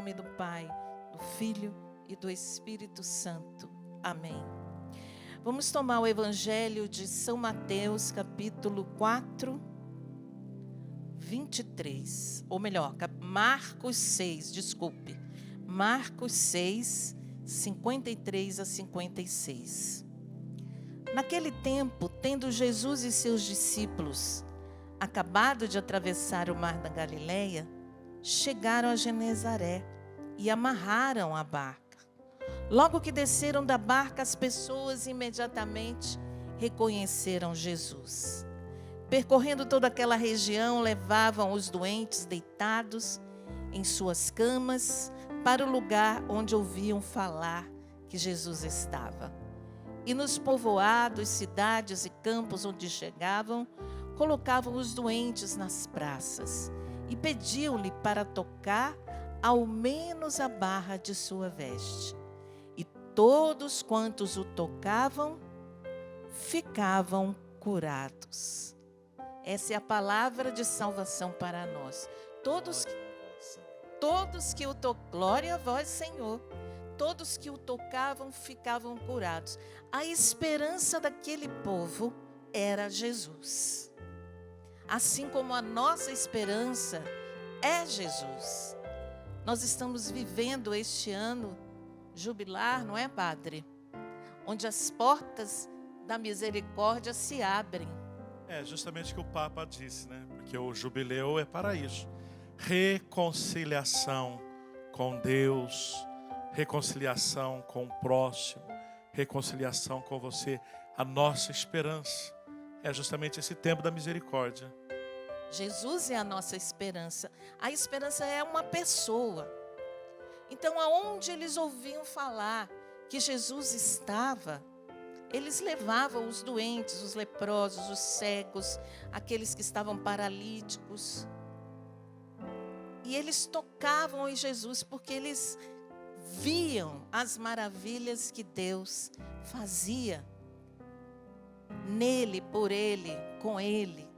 nome do Pai, do Filho e do Espírito Santo. Amém. Vamos tomar o Evangelho de São Mateus, capítulo 4, 23. Ou melhor, Marcos 6, desculpe. Marcos 6, 53 a 56. Naquele tempo, tendo Jesus e seus discípulos acabado de atravessar o mar da Galileia, chegaram a Genezaré e amarraram a barca. Logo que desceram da barca, as pessoas imediatamente reconheceram Jesus. Percorrendo toda aquela região, levavam os doentes deitados em suas camas para o lugar onde ouviam falar que Jesus estava. E nos povoados, cidades e campos onde chegavam, colocavam os doentes nas praças e pediam-lhe para tocar ao menos a barra de sua veste. E todos quantos o tocavam, ficavam curados. Essa é a palavra de salvação para nós. Todos que o tocavam, glória a vós, Senhor. Todos que o tocavam ficavam curados. A esperança daquele povo era Jesus. Assim como a nossa esperança é Jesus. Nós estamos vivendo este ano jubilar, não é, Padre? Onde as portas da misericórdia se abrem. É justamente o que o Papa disse, né? Porque o jubileu é para isso. Reconciliação com Deus, reconciliação com o próximo, reconciliação com você. A nossa esperança é justamente esse tempo da misericórdia. Jesus é a nossa esperança. A esperança é uma pessoa. Então, aonde eles ouviam falar que Jesus estava, eles levavam os doentes, os leprosos, os cegos, aqueles que estavam paralíticos. E eles tocavam em Jesus porque eles viam as maravilhas que Deus fazia nele, por ele, com ele.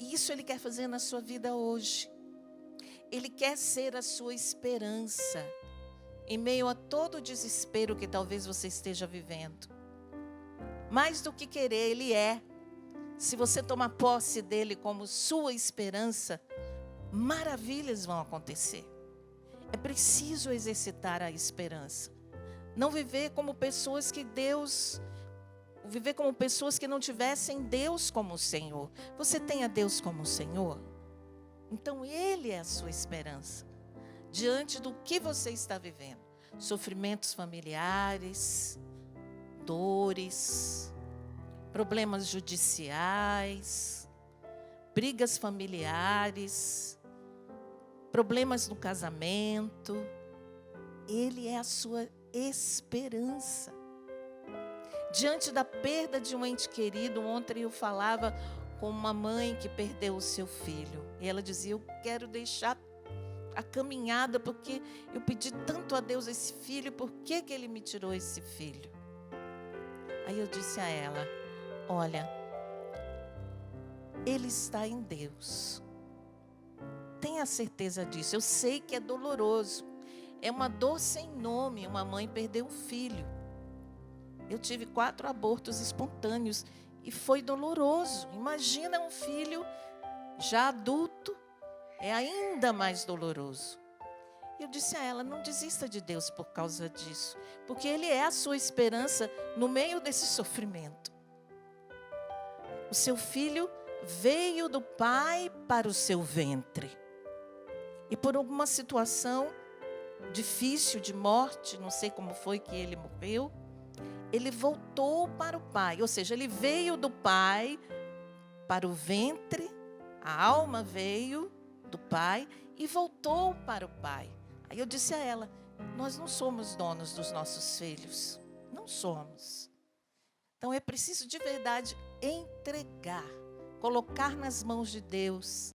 E isso Ele quer fazer na sua vida hoje. Ele quer ser a sua esperança em meio a todo o desespero que talvez você esteja vivendo. Mais do que querer, Ele é. Se você tomar posse dEle como sua esperança, maravilhas vão acontecer. É preciso exercitar a esperança. Não viver como pessoas que viver como pessoas que não tivessem Deus como Senhor. Você tem a Deus como Senhor? Então Ele é a sua esperança. Diante do que você está vivendo. Sofrimentos familiares, dores, problemas judiciais, brigas familiares, problemas no casamento. Ele é a sua esperança. Diante da perda de um ente querido, ontem eu falava com uma mãe que perdeu o seu filho. E ela dizia, eu quero deixar a caminhada, porque eu pedi tanto a Deus esse filho, por que Ele me tirou esse filho? Aí eu disse a ela, olha, Ele está em Deus. Tenha certeza disso. Eu sei que é doloroso. É uma dor sem nome, uma mãe perder um filho. Eu tive 4 abortos espontâneos e foi doloroso. Imagina um filho já adulto, é ainda mais doloroso. Eu disse a ela, não desista de Deus por causa disso, porque Ele é a sua esperança no meio desse sofrimento. O seu filho veio do pai para o seu ventre. E por alguma situação difícil de morte, não sei como foi que ele morreu, ele voltou para o pai, ou seja, ele veio do pai para o ventre, a alma veio do pai e voltou para o pai. Aí eu disse a ela, nós não somos donos dos nossos filhos, não somos. Então é preciso de verdade entregar, colocar nas mãos de Deus.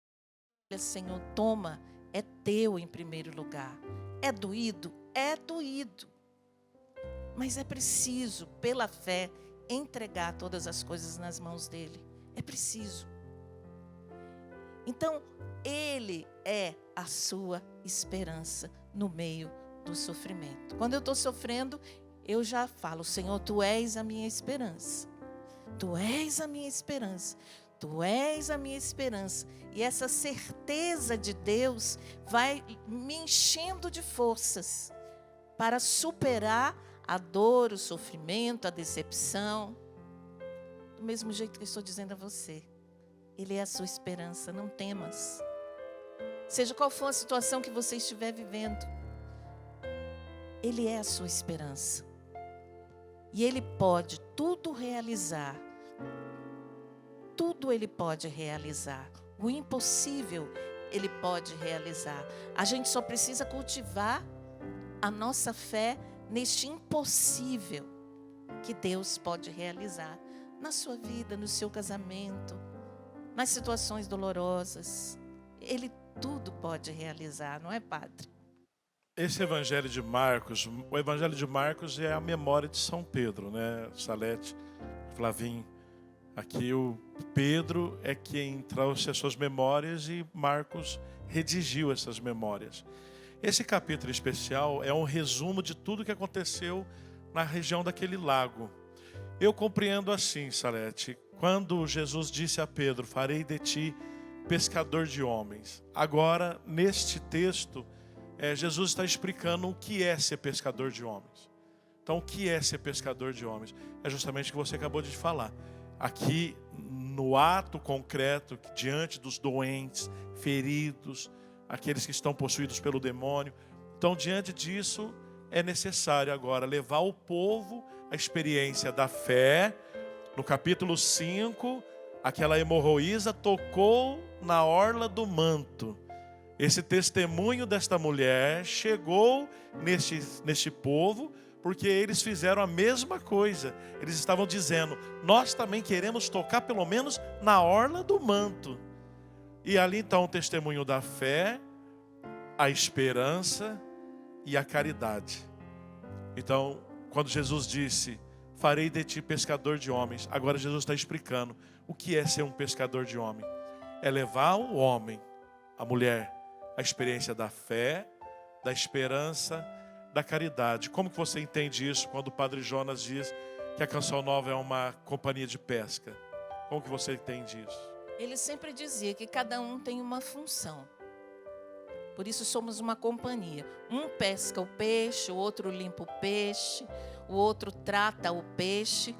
Olha, Senhor, toma, é teu em primeiro lugar. É doído? É doído. Mas é preciso, pela fé, entregar todas as coisas nas mãos dele. É preciso. Então, Ele é a sua esperança no meio do sofrimento. Quando eu estou sofrendo, eu já falo: Senhor, Tu és a minha esperança. Tu és a minha esperança. Tu és a minha esperança. E essa certeza de Deus vai me enchendo de forças para superar a dor, o sofrimento, a decepção. Do mesmo jeito que eu estou dizendo a você, Ele é a sua esperança, não temas. Seja qual for a situação que você estiver vivendo, Ele é a sua esperança. E Ele pode tudo realizar. Tudo Ele pode realizar. O impossível Ele pode realizar. A gente só precisa cultivar a nossa fé neste impossível que Deus pode realizar na sua vida, no seu casamento, nas situações dolorosas. Ele tudo pode realizar, não é, Padre? Esse Evangelho de Marcos, o Evangelho de Marcos é a memória de São Pedro, né? Salete, Flavinho. Aqui o Pedro é quem trouxe as suas memórias e Marcos redigiu essas memórias. Esse capítulo especial é um resumo de tudo que aconteceu na região daquele lago. Eu compreendo assim, Salete, quando Jesus disse a Pedro: farei de ti pescador de homens. Agora, neste texto, Jesus está explicando o que é ser pescador de homens. Então, o que é ser pescador de homens? É justamente o que você acabou de falar. Aqui, no ato concreto, diante dos doentes, feridos, aqueles que estão possuídos pelo demônio. Então, diante disso, é necessário agora levar o povo à experiência da fé. No capítulo 5, aquela hemorroísa tocou na orla do manto. Esse testemunho desta mulher chegou neste povo, porque eles fizeram a mesma coisa. Eles estavam dizendo: nós também queremos tocar pelo menos na orla do manto. E ali então o testemunho da fé, a esperança e a caridade. Então, quando Jesus disse: farei de ti pescador de homens, agora Jesus está explicando o que é ser um pescador de homem. É levar o homem, a mulher, a experiência da fé, da esperança, da caridade. Como que você entende isso quando o Padre Jonas diz que a Canção Nova é uma companhia de pesca? Como que você entende isso? Ele sempre dizia que cada um tem uma função. Por isso somos uma companhia. Um pesca o peixe, o outro limpa o peixe, o outro trata o peixe.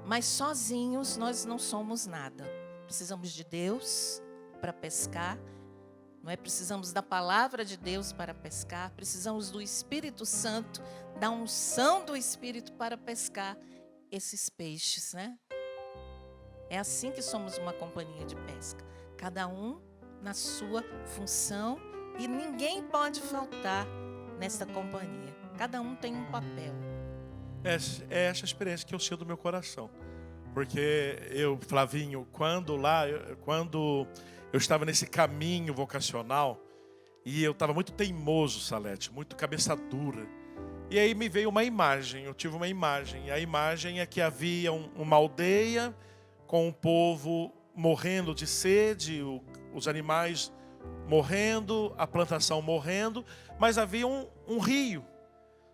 Mas sozinhos nós não somos nada. Precisamos de Deus para pescar. Não é? Precisamos da palavra de Deus para pescar. Precisamos do Espírito Santo, da unção do Espírito para pescar esses peixes, né? É assim que somos uma companhia de pesca. Cada um na sua função e ninguém pode faltar nessa companhia. Cada um tem um papel. É essa experiência que eu sinto do meu coração. Porque eu, Flavinho, quando eu estava nesse caminho vocacional, e eu estava muito teimoso, Salete, muito cabeça dura. E aí me veio uma imagem, eu tive uma imagem. E a imagem é que havia uma aldeia com o povo morrendo de sede, os animais morrendo, a plantação morrendo, mas havia um rio.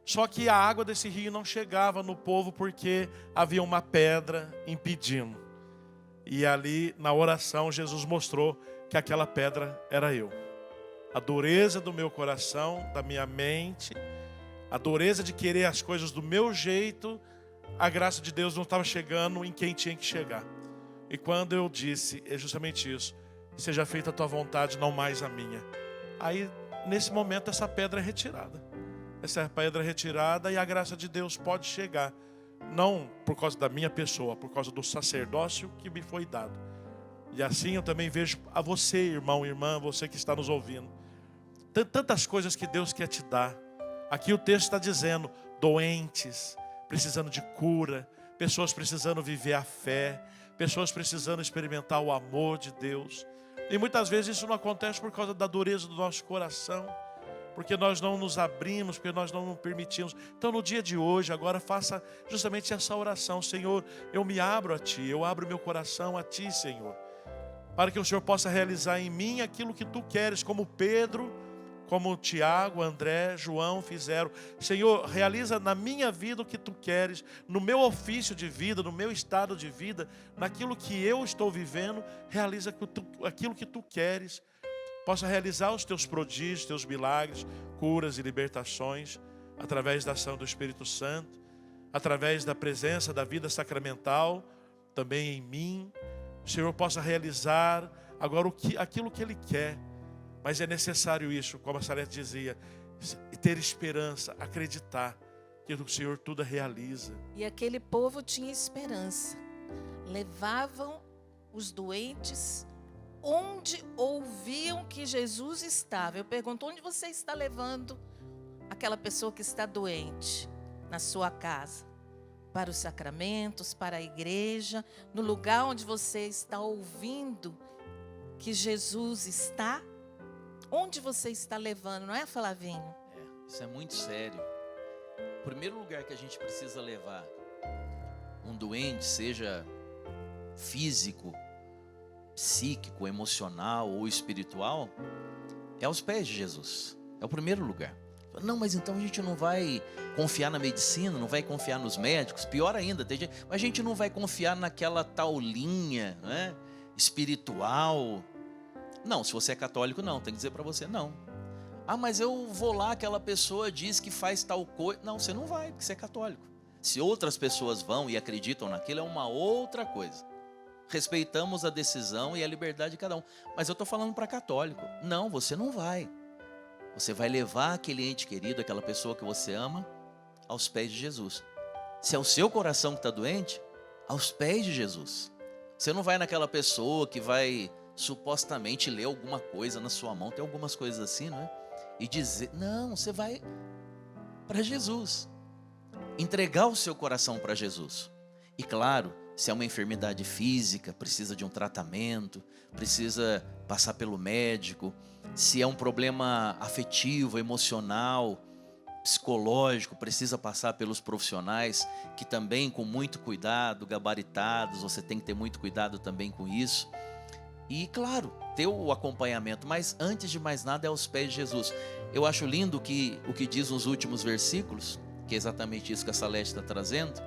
Só que a água desse rio não chegava no povo porque havia uma pedra impedindo. E ali, na oração, Jesus mostrou que aquela pedra era eu. A dureza do meu coração, da minha mente, a dureza de querer as coisas do meu jeito, a graça de Deus não estava chegando em quem tinha que chegar. E quando eu disse, é justamente isso: seja feita a tua vontade, não mais a minha. Aí, nesse momento, essa pedra é retirada. Essa pedra é retirada e a graça de Deus pode chegar. Não por causa da minha pessoa, por causa do sacerdócio que me foi dado. E assim eu também vejo a você, irmão, irmã, você que está nos ouvindo. Tantas coisas que Deus quer te dar. Aqui o texto está dizendo: doentes, precisando de cura, pessoas precisando viver a fé, pessoas precisando experimentar o amor de Deus. E muitas vezes isso não acontece por causa da dureza do nosso coração, porque nós não nos abrimos, porque nós não nos permitimos. Então no dia de hoje, agora faça justamente essa oração: Senhor, eu me abro a Ti, eu abro meu coração a Ti, Senhor, para que o Senhor possa realizar em mim aquilo que Tu queres, como Pedro, como Tiago, André, João fizeram. Senhor, realiza na minha vida o que Tu queres, no meu ofício de vida, no meu estado de vida, naquilo que eu estou vivendo, realiza aquilo que Tu queres. Possa realizar os Teus prodígios, Teus milagres, curas e libertações, através da ação do Espírito Santo, através da presença da vida sacramental, também em mim. O Senhor possa realizar agora aquilo que Ele quer. Mas é necessário isso, como a Salete dizia, ter esperança, acreditar que o Senhor tudo realiza. E aquele povo tinha esperança. Levavam os doentes onde ouviam que Jesus estava. Eu pergunto, onde você está levando aquela pessoa que está doente? Na sua casa, para os sacramentos, para a igreja, no lugar onde você está ouvindo que Jesus está. Onde você está levando, não é, Flavinho? Isso é muito sério. O primeiro lugar que a gente precisa levar um doente, seja físico, psíquico, emocional ou espiritual, é aos pés de Jesus. É o primeiro lugar. Não, mas então a gente não vai confiar na medicina, não vai confiar nos médicos. Pior ainda, a gente não vai confiar naquela tal linha, né, espiritual. Não, se você é católico, não, tem que dizer para você, não. Ah, mas eu vou lá, aquela pessoa diz que faz tal coisa. Não, você não vai, porque você é católico. Se outras pessoas vão e acreditam naquilo, é uma outra coisa. Respeitamos a decisão e a liberdade de cada um. Mas eu estou falando para católico. Não, você não vai. Você vai levar aquele ente querido, aquela pessoa que você ama, aos pés de Jesus. Se é o seu coração que está doente, aos pés de Jesus. Você não vai naquela pessoa que vai supostamente ler alguma coisa na sua mão, tem algumas coisas assim, não é? E dizer, não, você vai para Jesus, entregar o seu coração para Jesus. E claro, se é uma enfermidade física, precisa de um tratamento, precisa passar pelo médico. Se é um problema afetivo, emocional, psicológico, precisa passar pelos profissionais que também, com muito cuidado, gabaritados, você tem que ter muito cuidado também com isso. E claro, ter o acompanhamento, mas antes de mais nada é aos pés de Jesus. Eu acho lindo o que diz nos últimos versículos, que é exatamente isso que a Salete está trazendo.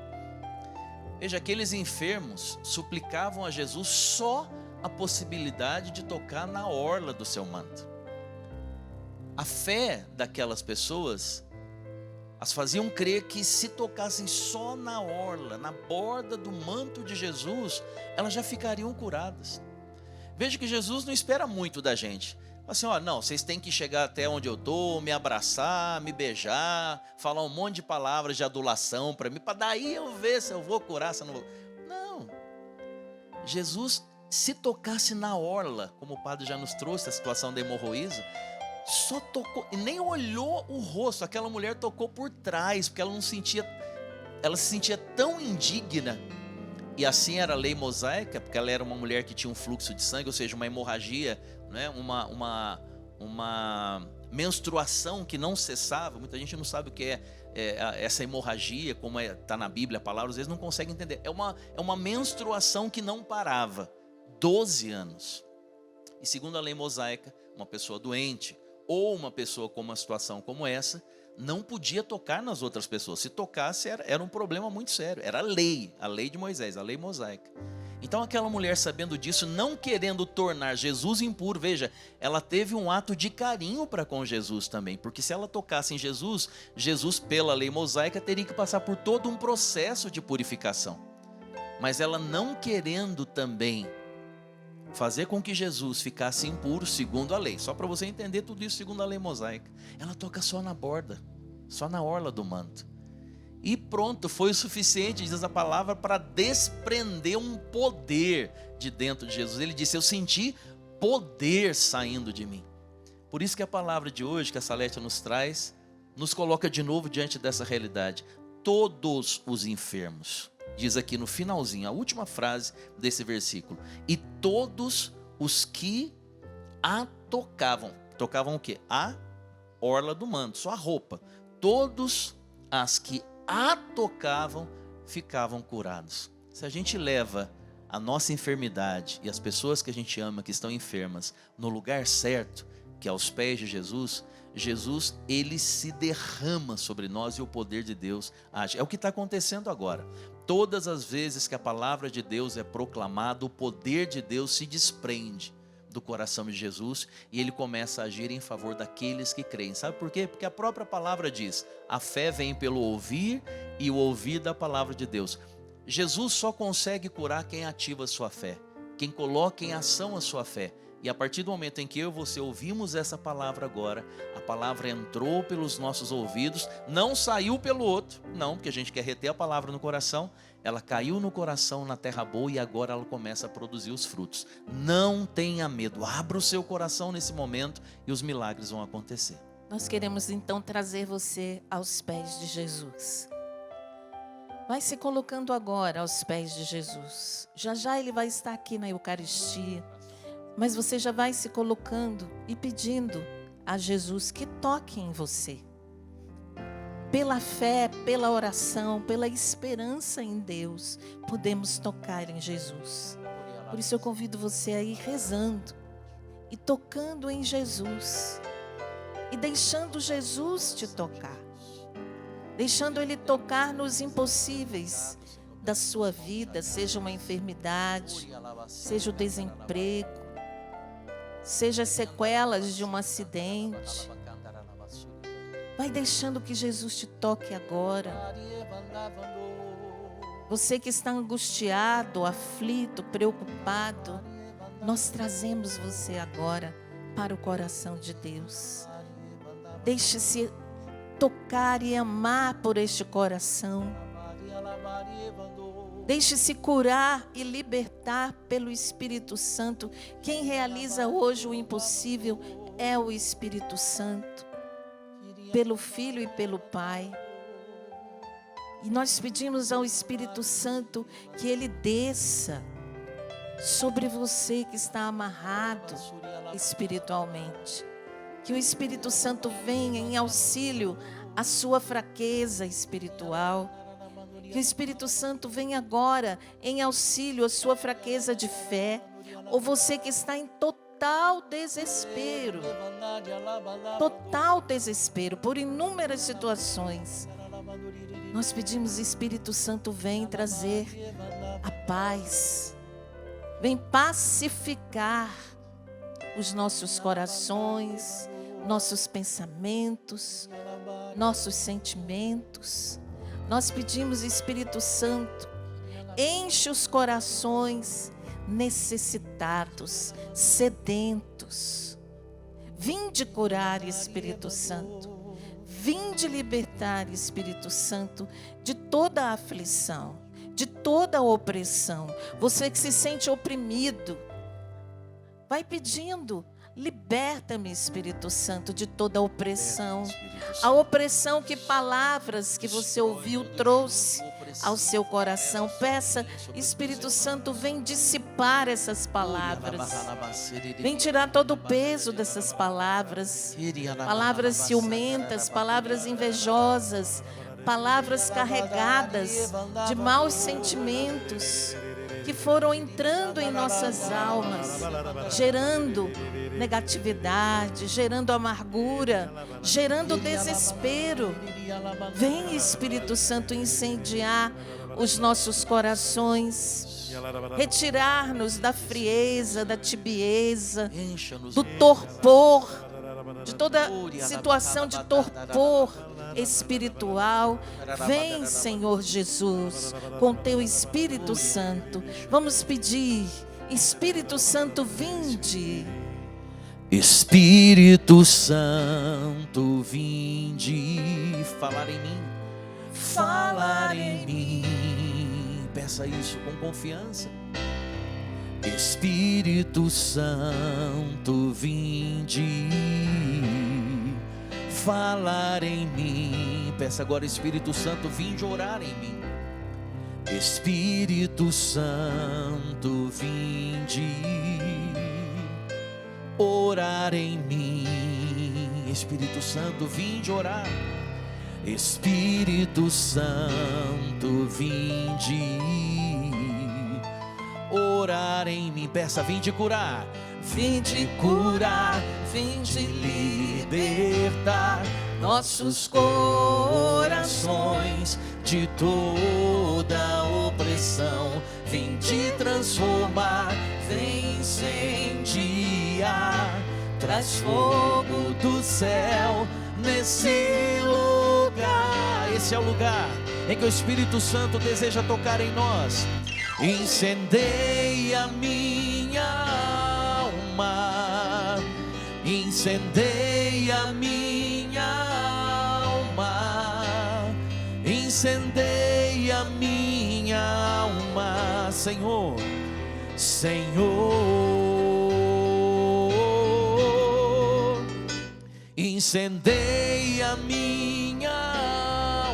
Veja, aqueles enfermos suplicavam a Jesus só a possibilidade de tocar na orla do seu manto. A fé daquelas pessoas as faziam crer que se tocassem só na orla, na borda do manto de Jesus, elas já ficariam curadas. Veja que Jesus não espera muito da gente. Assim, ó, não, vocês têm que chegar até onde eu estou, me abraçar, me beijar, falar um monte de palavras de adulação para mim, para daí eu ver se eu vou curar, se eu não vou. Não. Jesus, se tocasse na orla, como o padre já nos trouxe a situação da hemorroísa, só tocou, e nem olhou o rosto. Aquela mulher tocou por trás, porque ela se sentia tão indigna. E assim era a lei mosaica, porque ela era uma mulher que tinha um fluxo de sangue, ou seja, uma hemorragia, né? uma menstruação que não cessava. Muita gente não sabe o que é essa hemorragia, como está na Bíblia a palavra, às vezes não consegue entender. É uma menstruação que não parava, 12 anos. E segundo a lei mosaica, uma pessoa doente ou uma pessoa com uma situação como essa, não podia tocar nas outras pessoas. Se tocasse, era um problema muito sério. Era a lei de Moisés, a lei mosaica. Então aquela mulher, sabendo disso, não querendo tornar Jesus impuro, veja, ela teve um ato de carinho para com Jesus também, porque se ela tocasse em Jesus, Jesus, pela lei mosaica, teria que passar por todo um processo de purificação. Mas ela não querendo também fazer com que Jesus ficasse impuro segundo a lei, só para você entender tudo isso segundo a lei mosaica, ela toca só na borda, só na orla do manto. E pronto, foi o suficiente, diz a palavra, para desprender um poder de dentro de Jesus. Ele disse, eu senti poder saindo de mim. Por isso que a palavra de hoje, que a Salete nos traz, nos coloca de novo diante dessa realidade. Todos os enfermos, diz aqui no finalzinho, a última frase desse versículo, e todos os que a tocavam o quê? A orla do manto, só a roupa. Todos as que a tocavam ficavam curados. Se a gente leva a nossa enfermidade e as pessoas que a gente ama que estão enfermas no lugar certo, que é aos pés de Jesus, Jesus, ele se derrama sobre nós e o poder de Deus age. É o que está acontecendo agora. Todas as vezes que a palavra de Deus é proclamada, o poder de Deus se desprende do coração de Jesus e ele começa a agir em favor daqueles que creem. Sabe por quê? Porque a própria palavra diz: a fé vem pelo ouvir e o ouvir da palavra de Deus. Jesus só consegue curar quem ativa a sua fé, quem coloca em ação a sua fé. E a partir do momento em que eu e você ouvimos essa palavra agora, a palavra entrou pelos nossos ouvidos, não saiu pelo outro, não, porque a gente quer reter a palavra no coração, ela caiu no coração, na terra boa, e agora ela começa a produzir os frutos. Não tenha medo, abra o seu coração nesse momento e os milagres vão acontecer. Nós queremos então trazer você aos pés de Jesus. Vai se colocando agora aos pés de Jesus. Já já ele vai estar aqui na Eucaristia. Mas você já vai se colocando e pedindo a Jesus que toque em você. Pela fé, pela oração, pela esperança em Deus, podemos tocar em Jesus. Por isso eu convido você a ir rezando e tocando em Jesus. E deixando Jesus te tocar. Deixando Ele tocar nos impossíveis da sua vida, seja uma enfermidade, seja o desemprego, seja sequelas de um acidente. Vai deixando que Jesus te toque agora. Você que está angustiado, aflito, preocupado, nós trazemos você agora para o coração de Deus. Deixe-se tocar e amar por este coração. Deixe-se curar e libertar pelo Espírito Santo. Quem realiza hoje o impossível é o Espírito Santo, pelo Filho e pelo Pai. E nós pedimos ao Espírito Santo que Ele desça sobre você que está amarrado espiritualmente. Que o Espírito Santo venha em auxílio à sua fraqueza espiritual. Que o Espírito Santo venha agora em auxílio à sua fraqueza de fé. Ou você que está em total desespero por inúmeras situações. Nós pedimos, Espírito Santo, vem trazer a paz. Vem pacificar os nossos corações, nossos pensamentos, nossos sentimentos. Nós pedimos, Espírito Santo, enche os corações necessitados, sedentos. Vinde curar, Espírito Santo. Vinde libertar, Espírito Santo, de toda a aflição, de toda a opressão. Você que se sente oprimido, vai pedindo: liberta-me, Espírito Santo, de toda a opressão. A opressão que palavras que você ouviu trouxe ao seu coração. Peça, Espírito Santo, vem dissipar essas palavras. Vem tirar todo o peso dessas palavras. Palavras ciumentas, palavras invejosas, palavras carregadas de maus sentimentos que foram entrando em nossas almas, gerando negatividade, gerando amargura, gerando desespero. Vem, Espírito Santo, incendiar os nossos corações, retirar-nos da frieza, da tibieza, do torpor, de toda situação de torpor espiritual. Vem, Senhor Jesus, com teu Espírito Santo. Vamos pedir: Espírito Santo, vinde. Espírito Santo, vinde falar em mim, falar em mim. Peça isso com confiança. Espírito Santo, vinde falar em mim. Peça agora: Espírito Santo, vinde orar em mim. Espírito Santo, vinde orar em mim. Espírito Santo, vinde orar. Espírito Santo, vinde orar em mim. Peça: vinde curar, vinde curar, vinde libertar nossos corações de toda opressão. Vinde transformar, vem incendiar, traz fogo do céu nesse lugar. Esse é o lugar em que o Espírito Santo deseja tocar em nós. Incendeia minha alma, incendeia minha alma, incendeia minha alma, Senhor, Senhor, incendeia minha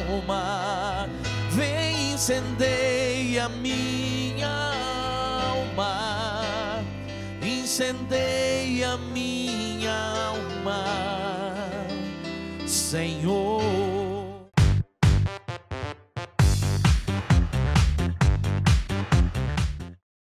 alma, vem incendeia minha alma, incendeia minha alma, Senhor.